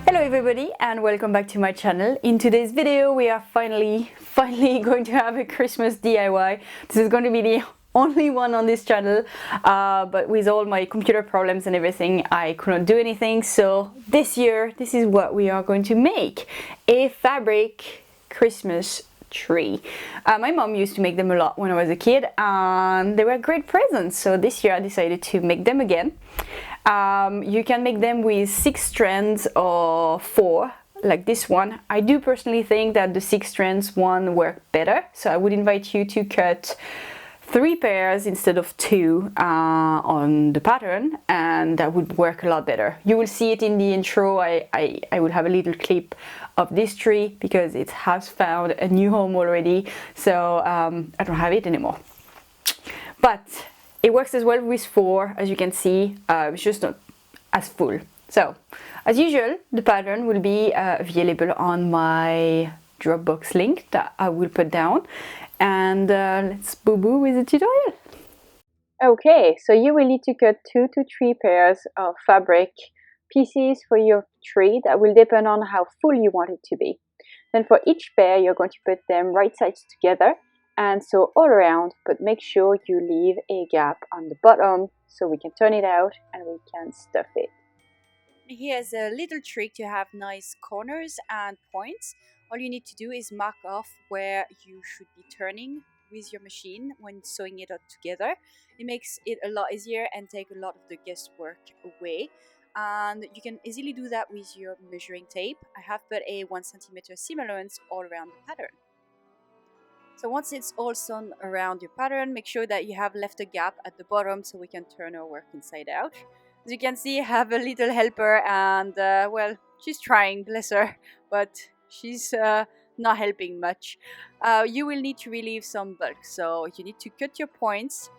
Hello everybody and welcome back to my channel. In today's video we are finally going to have a Christmas DIY. This is going to be the only one on this channel, but with all my computer problems and everything I couldn't do anything, so this year this is what we are going to make: a fabric Christmas tree. My mom used to make them a lot when I was a kid and they were great presents, so this year I decided to make them again. You can make them with 6 strands or 4, like this one. I do personally think that the 6 strands one work better, so I would invite you to cut 3 pairs instead of 2 on the pattern, and that would work a lot better. You will see it in the intro. I will have a little clip of this tree because it has found a new home already, so I don't have it anymore. But it works as well with 4, as you can see. It's just not as full. So, as usual, the pattern will be available on my Dropbox link that I will put down. And let's boo-boo with the tutorial. Okay, so you will need to cut 2 to 3 pairs of fabric pieces for your tree. That will depend on how full you want it to be. Then for each pair, you're going to put them right sides together and sew all around, but make sure you leave a gap on the bottom so we can turn it out and we can stuff it. Here's a little trick to have nice corners and points. All you need to do is mark off where you should be turning with your machine when sewing it all together. It makes it a lot easier and take a lot of the guesswork away. And you can easily do that with your measuring tape. I have put a 1 centimeter seam allowance all around the pattern. So once it's all sewn around your pattern, make sure that you have left a gap at the bottom so we can turn our work inside out. As you can see, I have a little helper and, well, she's trying, bless her, but she's not helping much. You will need to relieve some bulk, so you need to cut your points.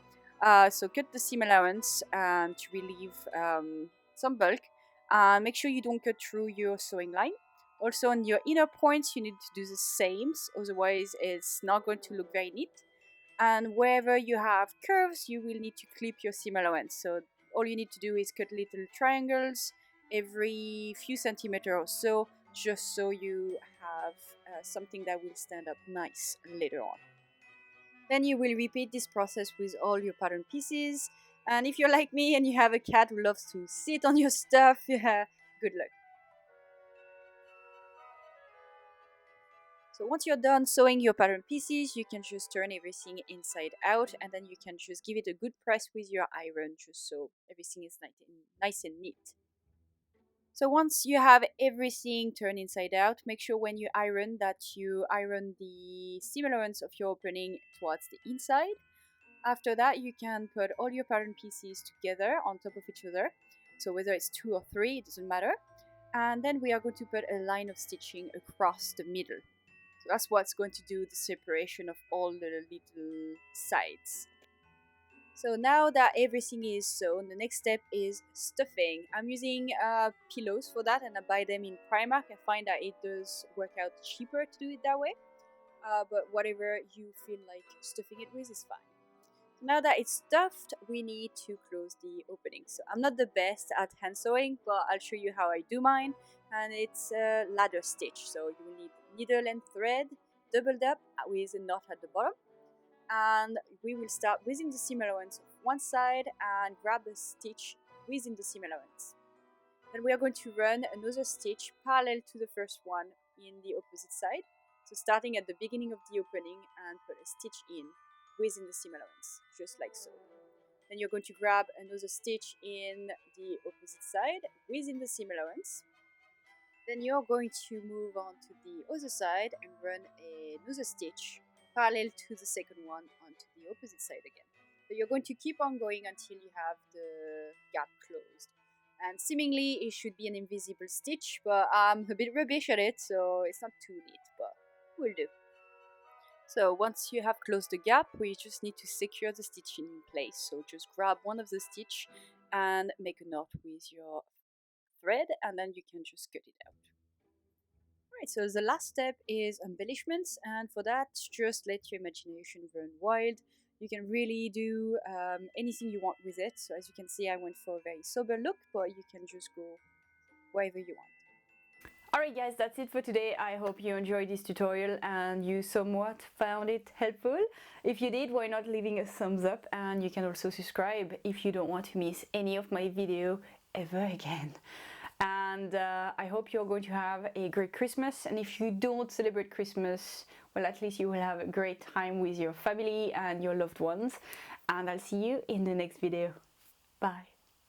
So cut the seam allowance and to relieve some bulk. Make sure you don't cut through your sewing line. Also on your inner points, you need to do the same, otherwise it's not going to look very neat. And wherever you have curves, you will need to clip your seam allowance. So all you need to do is cut little triangles every few centimeters or so, just so you have something that will stand up nice later on. Then you will repeat this process with all your pattern pieces. And if you're like me and you have a cat who loves to sit on your stuff, good luck. So once you're done sewing your pattern pieces, you can just turn everything inside out, and then you can just give it a good press with your iron, just so everything is nice and neat. So once you have everything turned inside out, make sure when you iron that you iron the seam allowance of your opening towards the inside. After that, you can put all your pattern pieces together on top of each other. So whether it's 2 or 3, it doesn't matter. And then we are going to put a line of stitching across the middle. So that's what's going to do the separation of all the little sides. So now that everything is sewn, the next step is stuffing. I'm using pillows for that, and I buy them in Primark. I find that it does work out cheaper to do it that way. But whatever you feel like stuffing it with is fine. Now that it's stuffed, we need to close the opening. So I'm not the best at hand sewing, but I'll show you how I do mine. And it's a ladder stitch. So you will need needle and thread doubled up with a knot at the bottom. And we will start within the seam allowance of one side and grab a stitch within the seam allowance. Then we are going to run another stitch parallel to the first one in the opposite side. So starting at the beginning of the opening and put a stitch in within the seam allowance, just like so. Then you're going to grab another stitch in the opposite side within the seam allowance. Then you're going to move on to the other side and run another stitch parallel to the second one onto the opposite side again. So you're going to keep on going until you have the gap closed. And seemingly it should be an invisible stitch, but I'm a bit rubbish at it, so it's not too neat, but will do. So once you have closed the gap, we just need to secure the stitch in place. So just grab one of the stitch and make a knot with your thread, and then you can just cut it out. Alright, so the last step is embellishments, and for that, just let your imagination run wild. You can really do anything you want with it. So as you can see, I went for a very sober look, but you can just go wherever you want. Alright guys, that's it for today. I hope you enjoyed this tutorial and you somewhat found it helpful. If you did, why not leaving a thumbs up, and you can also subscribe if you don't want to miss any of my video ever again. And I hope you're going to have a great Christmas, and if you don't celebrate Christmas, well, at least you will have a great time with your family and your loved ones, and I'll see you in the next video. Bye.